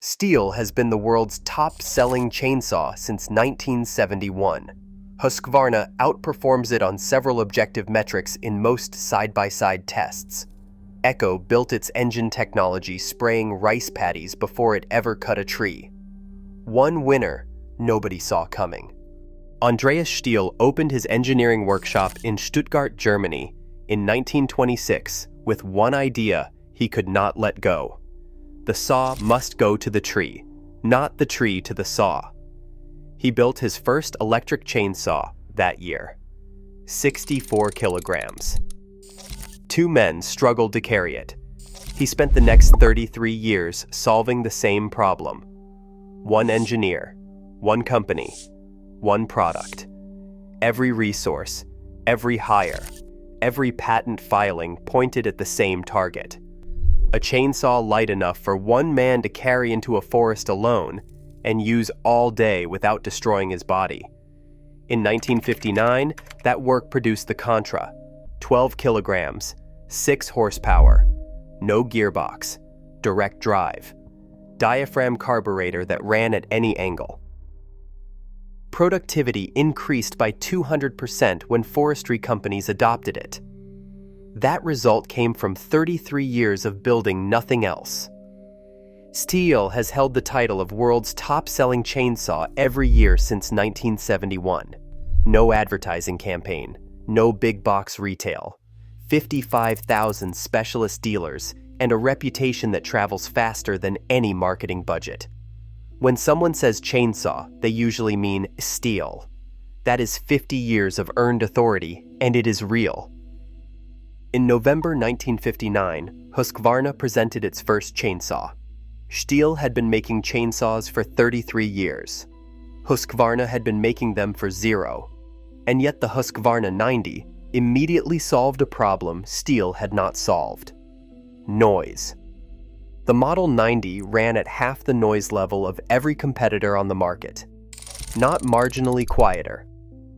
Stihl has been the world's top-selling chainsaw since 1971. Husqvarna outperforms it on several objective metrics in most side-by-side tests. Echo built its engine technology spraying rice paddies before it ever cut a tree. One winner nobody saw coming. Andreas Stihl opened his engineering workshop in Stuttgart, Germany, in 1926 with one idea he could not let go. The saw must go to the tree, not the tree to the saw. He built his first electric chainsaw that year. 64 kilograms. Two men struggled to carry it. He spent the next 33 years solving the same problem. One engineer, one company, one product. Every resource, every hire, every patent filing pointed at the same target. A chainsaw light enough for one man to carry into a forest alone and use all day without destroying his body. In 1959, that work produced the Contra, 12 kilograms, 6 horsepower, no gearbox, direct drive, diaphragm carburetor that ran at any angle. Productivity increased by 200% when forestry companies adopted it. That result came from 33 years of building nothing else. Stihl has held the title of world's top-selling chainsaw every year since 1971. No advertising campaign, no big box retail, 55,000 specialist dealers, and a reputation that travels faster than any marketing budget. When someone says chainsaw, they usually mean Stihl. That is 50 years of earned authority, and it is real. In November 1959, Husqvarna presented its first chainsaw. Stihl had been making chainsaws for 33 years. Husqvarna had been making them for 0. And yet the Husqvarna 90 immediately solved a problem Stihl had not solved: noise. The Model 90 ran at half the noise level of every competitor on the market. Not marginally quieter,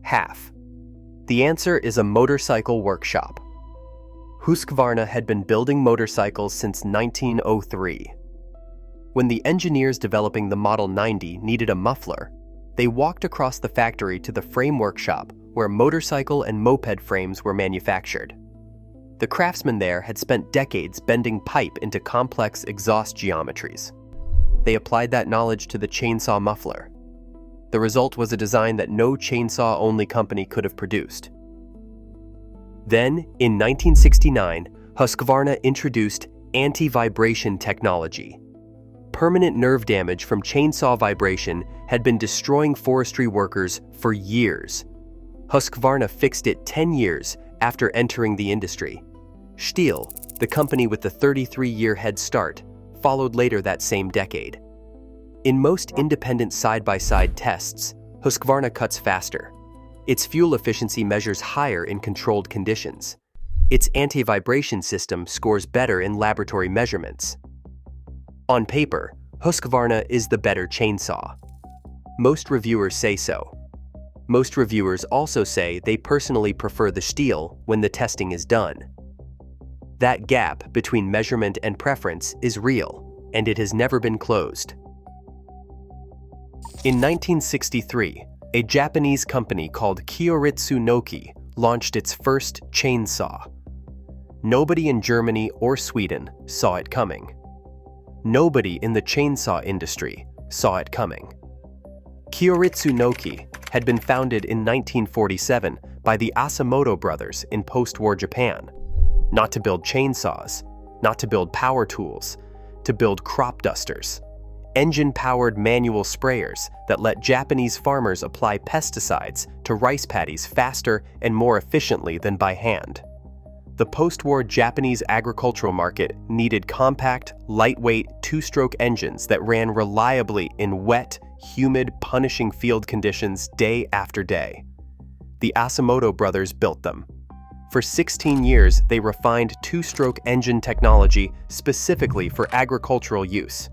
half. The answer is a motorcycle workshop. Husqvarna had been building motorcycles since 1903. When the engineers developing the Model 90 needed a muffler, they walked across the factory to the frame workshop where motorcycle and moped frames were manufactured. The craftsmen there had spent decades bending pipe into complex exhaust geometries. They applied that knowledge to the chainsaw muffler. The result was a design that no chainsaw-only company could have produced. Then, in 1969, Husqvarna introduced anti-vibration technology. Permanent nerve damage from chainsaw vibration had been destroying forestry workers for years. Husqvarna fixed it 10 years after entering the industry. Stihl, the company with the 33-year head start, followed later that same decade. In most independent side-by-side tests, Husqvarna cuts faster. Its fuel efficiency measures higher in controlled conditions. Its anti-vibration system scores better in laboratory measurements. On paper, Husqvarna is the better chainsaw. Most reviewers say so. Most reviewers also say they personally prefer the Stihl when the testing is done. That gap between measurement and preference is real, and it has never been closed. In 1963, a Japanese company called Kyoritsu Noki launched its first chainsaw. Nobody in Germany or Sweden saw it coming. Nobody in the chainsaw industry saw it coming. Kyoritsu Noki had been founded in 1947 by the Asamoto brothers in post-war Japan, not to build chainsaws, not to build power tools, to build crop dusters, engine-powered manual sprayers that let Japanese farmers apply pesticides to rice paddies faster and more efficiently than by hand. The post-war Japanese agricultural market needed compact, lightweight, two-stroke engines that ran reliably in wet, humid, punishing field conditions day after day. The Asamoto brothers built them. For 16 years, they refined two-stroke engine technology specifically for agricultural use.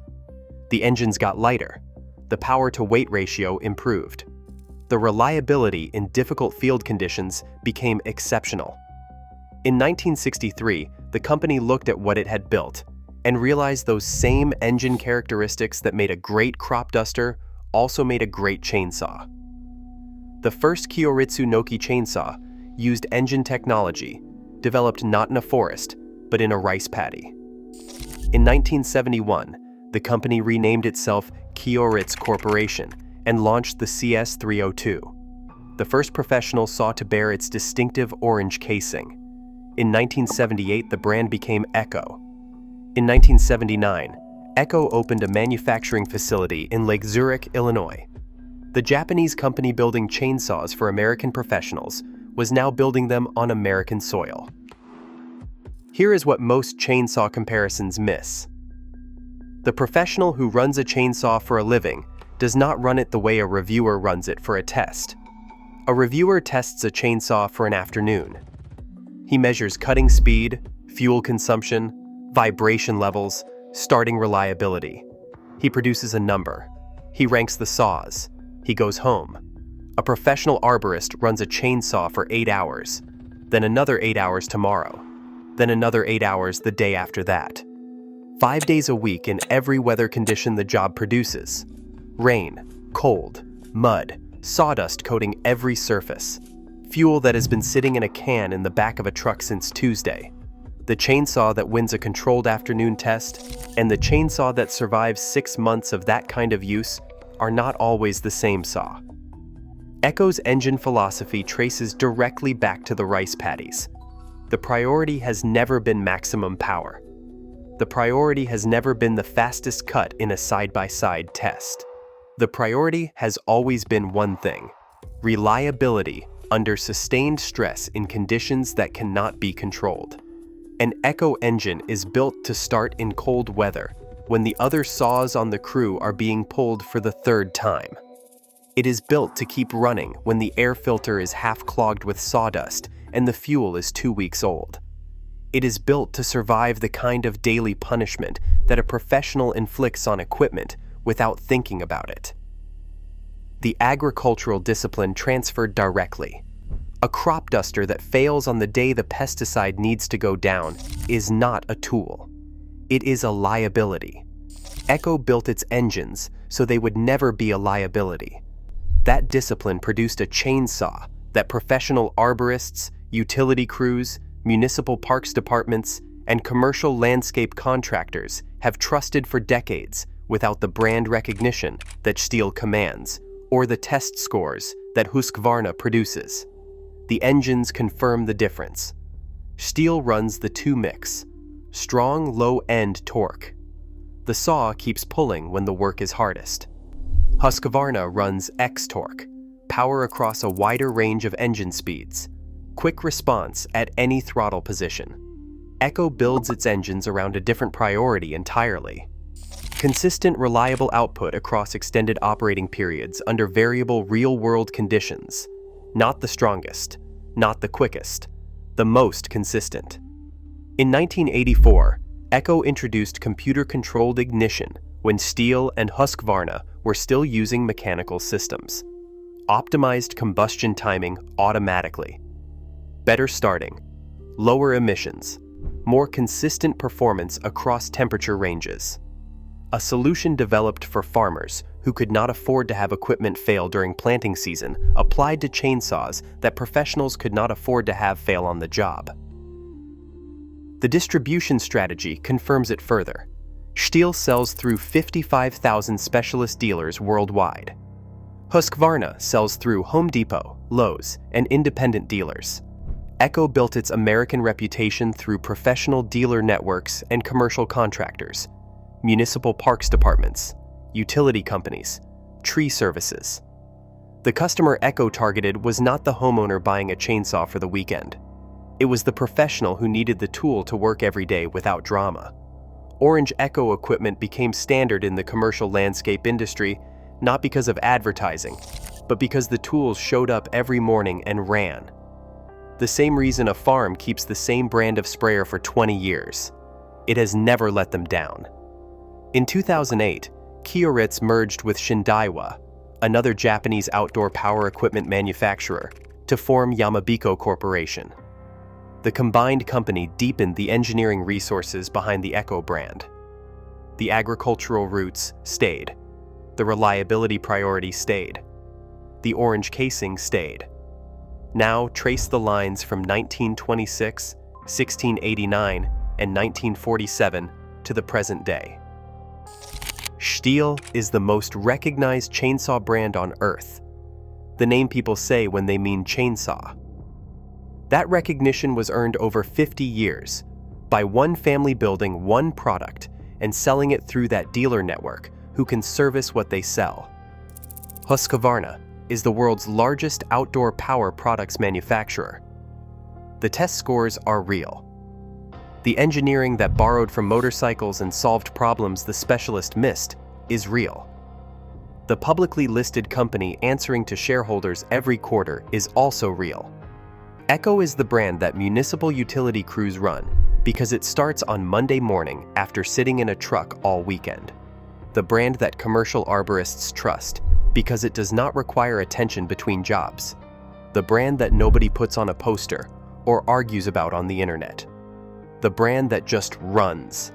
The engines got lighter. The power-to-weight ratio improved. The reliability in difficult field conditions became exceptional. In 1963, the company looked at what it had built and realized those same engine characteristics that made a great crop duster also made a great chainsaw. The first Kyoritsu Noki chainsaw used engine technology, developed not in a forest, but in a rice paddy. In 1971, the company renamed itself Kyoritsu Corporation and launched the CS302, the first professional saw to bear its distinctive orange casing. In 1978, the brand became Echo. In 1979, Echo opened a manufacturing facility in Lake Zurich, Illinois. The Japanese company building chainsaws for American professionals was now building them on American soil. Here is what most chainsaw comparisons miss. The professional who runs a chainsaw for a living does not run it the way a reviewer runs it for a test. A reviewer tests a chainsaw for an afternoon. He measures cutting speed, fuel consumption, vibration levels, starting reliability. He produces a number. He ranks the saws. He goes home. A professional arborist runs a chainsaw for 8 hours, then another 8 hours tomorrow, then another 8 hours the day after that. 5 days a week in every weather condition the job produces. Rain, cold, mud, sawdust coating every surface. Fuel that has been sitting in a can in the back of a truck since Tuesday. The chainsaw that wins a controlled afternoon test and the chainsaw that survives 6 months of that kind of use are not always the same saw. Echo's engine philosophy traces directly back to the rice paddies. The priority has never been maximum power. The priority has never been the fastest cut in a side-by-side test. The priority has always been one thing: reliability under sustained stress in conditions that cannot be controlled. An Echo engine is built to start in cold weather when the other saws on the crew are being pulled for the 3rd time. It is built to keep running when the air filter is half clogged with sawdust and the fuel is 2 weeks old. It is built to survive the kind of daily punishment that a professional inflicts on equipment without thinking about it. The agricultural discipline transferred directly. A crop duster that fails on the day the pesticide needs to go down is not a tool. It is a liability. Echo built its engines so they would never be a liability. That discipline produced a chainsaw that professional arborists, utility crews, municipal parks departments, and commercial landscape contractors have trusted for decades without the brand recognition that Stihl commands or the test scores that Husqvarna produces. The engines confirm the difference. Stihl runs the 2 mix, strong low-end torque. The saw keeps pulling when the work is hardest. Husqvarna runs X torque, power across a wider range of engine speeds, quick response at any throttle position. Echo builds its engines around a different priority entirely. Consistent, reliable output across extended operating periods under variable real-world conditions. Not the strongest, not the quickest, the most consistent. In 1984, Echo introduced computer-controlled ignition when Stihl and Husqvarna were still using mechanical systems. Optimized combustion timing automatically. Better starting, lower emissions, more consistent performance across temperature ranges. A solution developed for farmers who could not afford to have equipment fail during planting season applied to chainsaws that professionals could not afford to have fail on the job. The distribution strategy confirms it further. Stihl sells through 55,000 specialist dealers worldwide. Husqvarna sells through Home Depot, Lowe's, and independent dealers. Echo built its American reputation through professional dealer networks and commercial contractors, municipal parks departments, utility companies, tree services. The customer Echo targeted was not the homeowner buying a chainsaw for the weekend. It was the professional who needed the tool to work every day without drama. Orange Echo equipment became standard in the commercial landscape industry, not because of advertising, but because the tools showed up every morning and ran. The same reason a farm keeps the same brand of sprayer for 20 years. It has never let them down. In 2008, Kyoritsu merged with Shindaiwa, another Japanese outdoor power equipment manufacturer, to form Yamabiko Corporation. The combined company deepened the engineering resources behind the Echo brand. The agricultural roots stayed. The reliability priority stayed. The orange casing stayed. Now trace the lines from 1926, 1689, and 1947 to the present day. Stihl is the most recognized chainsaw brand on earth. The name people say when they mean chainsaw. That recognition was earned over 50 years by one family building one product and selling it through that dealer network who can service what they sell. Husqvarna is the world's largest outdoor power products manufacturer. The test scores are real. The engineering that borrowed from motorcycles and solved problems the specialist missed is real. The publicly listed company answering to shareholders every quarter is also real. Echo is the brand that municipal utility crews run because it starts on Monday morning after sitting in a truck all weekend. The brand that commercial arborists trust because it does not require attention between jobs. The brand that nobody puts on a poster or argues about on the internet. The brand that just runs.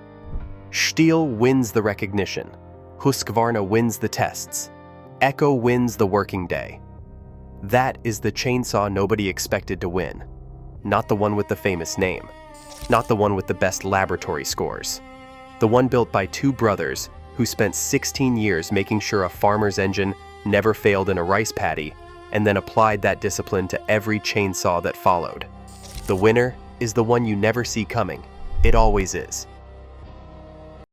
Stihl wins the recognition. Husqvarna wins the tests. Echo wins the working day. That is the chainsaw nobody expected to win. Not the one with the famous name. Not the one with the best laboratory scores. The one built by two brothers who spent 16 years making sure a farmer's engine never failed in a rice paddy and then applied that discipline to every chainsaw that followed. The winner is the one you never see coming. It always is.